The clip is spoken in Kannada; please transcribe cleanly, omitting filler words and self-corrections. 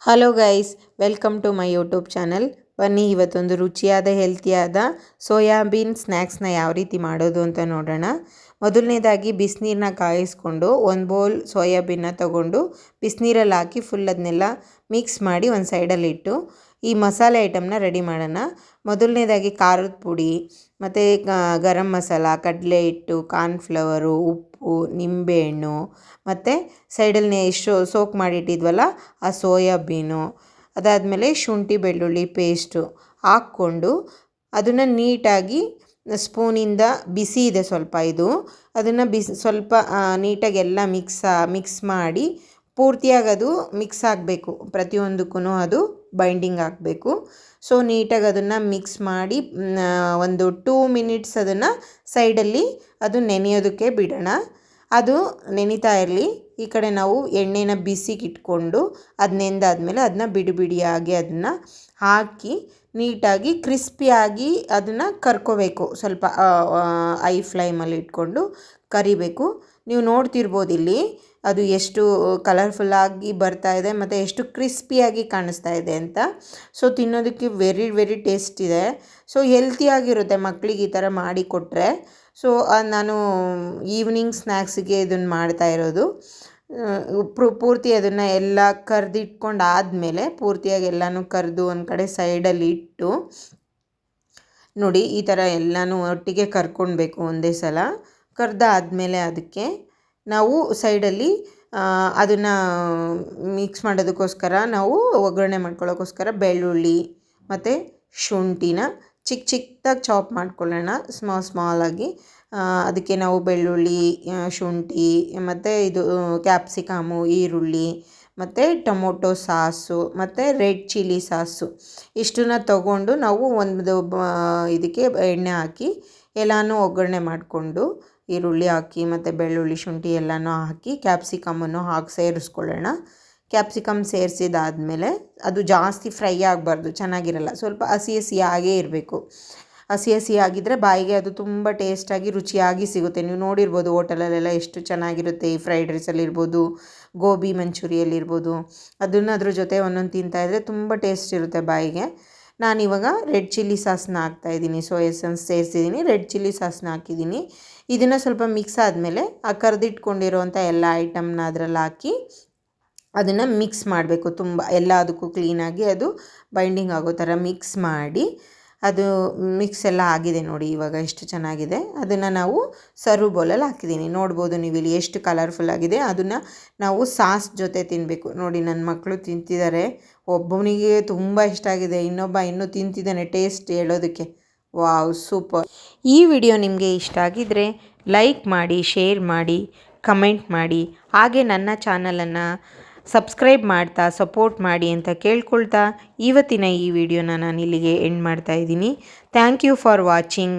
Hello guys, welcome to my YouTube channel. ಬನ್ನಿ ಇವತ್ತೊಂದು ರುಚಿಯಾದ ಹೆಲ್ತಿಯಾದ ಸೋಯಾಬೀನ್ ಸ್ನ್ಯಾಕ್ಸ್ನ ಯಾವ ರೀತಿ ಮಾಡೋದು ಅಂತ ನೋಡೋಣ. ಮೊದಲನೇದಾಗಿ ಬಿಸಿನೀರನ್ನ ಕಾಯಿಸ್ಕೊಂಡು ಒಂದು ಬೌಲ್ ಸೋಯಾಬೀನ್ನ ತಗೊಂಡು ಬಿಸಿನೀರಲ್ಲಿ ಹಾಕಿ ಫುಲ್ ಅದನ್ನೆಲ್ಲ ಮಿಕ್ಸ್ ಮಾಡಿ ಒಂದು ಸೈಡಲ್ಲಿ ಇಟ್ಟು ಈ ಮಸಾಲೆ ಐಟಮ್ನ ರೆಡಿ ಮಾಡೋಣ. ಮೊದಲನೇದಾಗಿ ಖಾರದ ಪುಡಿ ಮತ್ತು ಗರಂ ಮಸಾಲ, ಕಡಲೆ ಹಿಟ್ಟು, ಕಾರ್ನ್ಫ್ಲವರು, ಉಪ್ಪು, ನಿಂಬೆಹಣ್ಣು ಮತ್ತು ಸೈಡಲ್ಲಿ ಎಷ್ಟು ಸೋಕ್ ಮಾಡಿಟ್ಟಿದ್ವಲ್ಲ ಆ ಸೋಯಾಬೀನು, ಅದಾದಮೇಲೆ ಶುಂಠಿ ಬೆಳ್ಳುಳ್ಳಿ ಪೇಸ್ಟು ಹಾಕ್ಕೊಂಡು ಅದನ್ನು ನೀಟಾಗಿ ಸ್ಪೂನಿಂದ ಬಿಸಿ ಇದೆ ಸ್ವಲ್ಪ ಇದು, ಅದನ್ನು ಸ್ವಲ್ಪ ನೀಟಾಗಿ ಎಲ್ಲ ಮಿಕ್ಸ್ ಮಾಡಿ ಪೂರ್ತಿಯಾಗಿ ಅದು ಮಿಕ್ಸ್ ಆಗಬೇಕು, ಪ್ರತಿಯೊಂದಕ್ಕೂ ಅದು ಬೈಂಡಿಂಗ್ ಆಗಬೇಕು. ಸೊ ನೀಟಾಗಿ ಅದನ್ನು ಮಿಕ್ಸ್ ಮಾಡಿ ಒಂದು 2 ಮಿನಿಟ್ಸ್ ಅದನ್ನು ಸೈಡಲ್ಲಿ ಅದು ನೆನೆಯೋದಕ್ಕೆ ಬಿಡೋಣ. ಅದು ನೆನಿತಾ ಇರಲಿ. ಈ ಕಡೆ ನಾವು ಎಣ್ಣೆನ ಬಿಸಿಗೆ ಇಟ್ಕೊಂಡು ಅದು ನೆಂದಾದ್ಮೇಲೆ ಅದನ್ನ ಬಿಡಿಯಾಗಿ ಅದನ್ನು ಹಾಕಿ ನೀಟಾಗಿ ಕ್ರಿಸ್ಪಿಯಾಗಿ ಅದನ್ನು ಕರ್ಕೋಬೇಕು. ಸ್ವಲ್ಪ ಐ ಫ್ಲೇಮಲ್ಲಿ ಇಟ್ಕೊಂಡು ಕರಿಬೇಕು. ನೀವು ನೋಡ್ತಿರ್ಬೋದು ಇಲ್ಲಿ ಅದು ಎಷ್ಟು ಕಲರ್ಫುಲ್ಲಾಗಿ ಬರ್ತಾ ಇದೆ ಮತ್ತು ಎಷ್ಟು ಕ್ರಿಸ್ಪಿಯಾಗಿ ಕಾಣಿಸ್ತಾ ಇದೆ ಅಂತ. ಸೊ ತಿನ್ನೋದಕ್ಕೆ ವೆರಿ ಟೇಸ್ಟ್ ಇದೆ. ಸೊ ಹೆಲ್ತಿಯಾಗಿರುತ್ತೆ ಮಕ್ಕಳಿಗೆ ಈ ಥರ ಮಾಡಿ ಕೊಟ್ಟರೆ. ಸೊ ನಾನು ಈವ್ನಿಂಗ್ ಸ್ನ್ಯಾಕ್ಸಿಗೆ ಇದನ್ನು ಮಾಡ್ತಾ ಇರೋದು. ಪೂರ್ತಿ ಅದನ್ನು ಎಲ್ಲ ಕರೆದಿಟ್ಕೊಂಡು ಆದಮೇಲೆ ಪೂರ್ತಿಯಾಗಿ ಎಲ್ಲನೂ ಕರೆದು ಒಂದು ಕಡೆ ಸೈಡಲ್ಲಿ ಇಟ್ಟು ನೋಡಿ ಈ ಥರ ಎಲ್ಲನೂ ಒಟ್ಟಿಗೆ ಕರ್ಕೊಳ್ಬೇಕು ಒಂದೇ ಸಲ. ಕರೆದಾದ್ಮೇಲೆ ಅದಕ್ಕೆ ನಾವು ಸೈಡಲ್ಲಿ ಅದನ್ನು ಮಿಕ್ಸ್ ಮಾಡೋದಕ್ಕೋಸ್ಕರ ನಾವು ಒಗ್ಗರಣೆ ಮಾಡ್ಕೊಳ್ಳೋಕ್ಕೋಸ್ಕರ ಬೆಳ್ಳುಳ್ಳಿ ಮತ್ತು ಶುಂಠಿನ ಚಿಕ್ಕದಾಗಿ ಚಾಪ್ ಮಾಡ್ಕೊಳ್ಳೋಣ, ಸ್ಮಾಲಾಗಿ. ಅದಕ್ಕೆ ನಾವು ಬೆಳ್ಳುಳ್ಳಿ, ಶುಂಠಿ ಮತ್ತು ಇದು ಕ್ಯಾಪ್ಸಿಕಮು, ಈರುಳ್ಳಿ ಮತ್ತು ಟೊಮೊಟೊ ಸಾಸು ಮತ್ತು ರೆಡ್ ಚಿಲ್ಲಿ ಸಾಸು ಇಷ್ಟನ್ನ ತಗೊಂಡು ನಾವು ಒಂದು ಇದಕ್ಕೆ ಎಣ್ಣೆ ಹಾಕಿ ಎಲ್ಲನೂ ಒಗ್ಗರಣೆ ಮಾಡಿಕೊಂಡು ಈರುಳ್ಳಿ ಹಾಕಿ ಮತ್ತು ಬೆಳ್ಳುಳ್ಳಿ ಶುಂಠಿ ಎಲ್ಲನೂ ಹಾಕಿ ಕ್ಯಾಪ್ಸಿಕಮನ್ನು ಹಾಕಿ ಸೇರಿಸ್ಕೊಳ್ಳೋಣ. ಕ್ಯಾಪ್ಸಿಕಮ್ ಸೇರಿಸಿದಾದ್ಮೇಲೆ ಅದು ಜಾಸ್ತಿ ಫ್ರೈ ಆಗಬಾರ್ದು, ಚೆನ್ನಾಗಿರಲ್ಲ. ಸ್ವಲ್ಪ ಹಸಿಯಾಗೇ ಇರಬೇಕು. ಹಸಿಯಾಗಿದ್ದರೆ ಬಾಯಿಗೆ ಅದು ತುಂಬ ಟೇಸ್ಟಾಗಿ ರುಚಿಯಾಗಿ ಸಿಗುತ್ತೆ. ನೀವು ನೋಡಿರ್ಬೋದು ಹೋಟೆಲಲ್ಲೆಲ್ಲ ಎಷ್ಟು ಚೆನ್ನಾಗಿರುತ್ತೆ. ಈ ಫ್ರೈಡ್ ರೈಸಲ್ಲಿರ್ಬೋದು, ಗೋಬಿ ಮಂಚೂರಿಯಲ್ಲಿರ್ಬೋದು, ಅದನ್ನು ಅದ್ರ ಜೊತೆ ಒಂದೊಂದು ತಿಂತಾಯಿದ್ರೆ ತುಂಬ ಟೇಸ್ಟ್ ಇರುತ್ತೆ ಬಾಯಿಗೆ. ನಾನಿವಾಗ ರೆಡ್ ಚಿಲ್ಲಿ ಸಾಸನ್ನ ಹಾಕ್ತಾಯಿದ್ದೀನಿ, ಸೋಯಾ ಸಾಸ್ ಸೇರಿಸಿದ್ದೀನಿ, ರೆಡ್ ಚಿಲ್ಲಿ ಸಾಸನ್ನ ಹಾಕಿದ್ದೀನಿ. ಇದನ್ನು ಸ್ವಲ್ಪ ಮಿಕ್ಸ್ ಆದಮೇಲೆ ಆ ಕರೆದಿಟ್ಕೊಂಡಿರೋವಂಥ ಎಲ್ಲ ಐಟಮ್ನ ಅದರಲ್ಲಿ ಹಾಕಿ ಅದನ್ನು ಮಿಕ್ಸ್ ಮಾಡಬೇಕು. ತುಂಬ ಎಲ್ಲದಕ್ಕೂ ಕ್ಲೀನಾಗಿ ಅದು ಬೈಂಡಿಂಗ್ ಆಗೋ ಥರ ಮಿಕ್ಸ್ ಮಾಡಿ, ಅದು ಮಿಕ್ಸ್ ಎಲ್ಲ ಆಗಿದೆ ನೋಡಿ ಇವಾಗ ಎಷ್ಟು ಚೆನ್ನಾಗಿದೆ. ಅದನ್ನು ನಾವು ಸರ್ವ್ ಬೌಲಲ್ಲಿ ಹಾಕಿದ್ದೀನಿ. ನೋಡ್ಬೋದು ನೀವು ಇಲ್ಲಿ ಎಷ್ಟು ಕಲರ್ಫುಲ್ ಆಗಿದೆ. ಅದನ್ನು ನಾವು ಸಾಸ್ ಜೊತೆ ತಿನ್ನಬೇಕು. ನೋಡಿ ನನ್ನ ಮಕ್ಕಳು ತಿಂತಿದ್ದಾರೆ. ಒಬ್ಬನಿಗೆ ತುಂಬ ಇಷ್ಟ ಆಗಿದೆ, ಇನ್ನೊಬ್ಬ ಇನ್ನೂ ತಿಂತಿದ್ದಾನೆ ಟೇಸ್ಟ್ ಹೇಳೋದಕ್ಕೆ. Wow, super. ಈ ವಿಡಿಯೋ ನಿಮಗೆ ಇಷ್ಟ ಆಗಿದ್ದರೆ ಲೈಕ್ ಮಾಡಿ, ಶೇರ್ ಮಾಡಿ, ಕಮೆಂಟ್ ಮಾಡಿ, ಹಾಗೆ ನನ್ನ ಚಾನಲನ್ನು ಸಬ್ಸ್ಕ್ರೈಬ್ ಮಾಡ್ತಾ ಸಪೋರ್ಟ್ ಮಾಡಿ ಅಂತ ಕೇಳ್ಕೊಳ್ತಾ ಇವತ್ತಿನ ಈ ವಿಡಿಯೋನ ನಾನು ಇಲ್ಲಿಗೆ ಎಂಡ್ ಮಾಡ್ತಾಯಿದ್ದೀನಿ. Thank you for watching.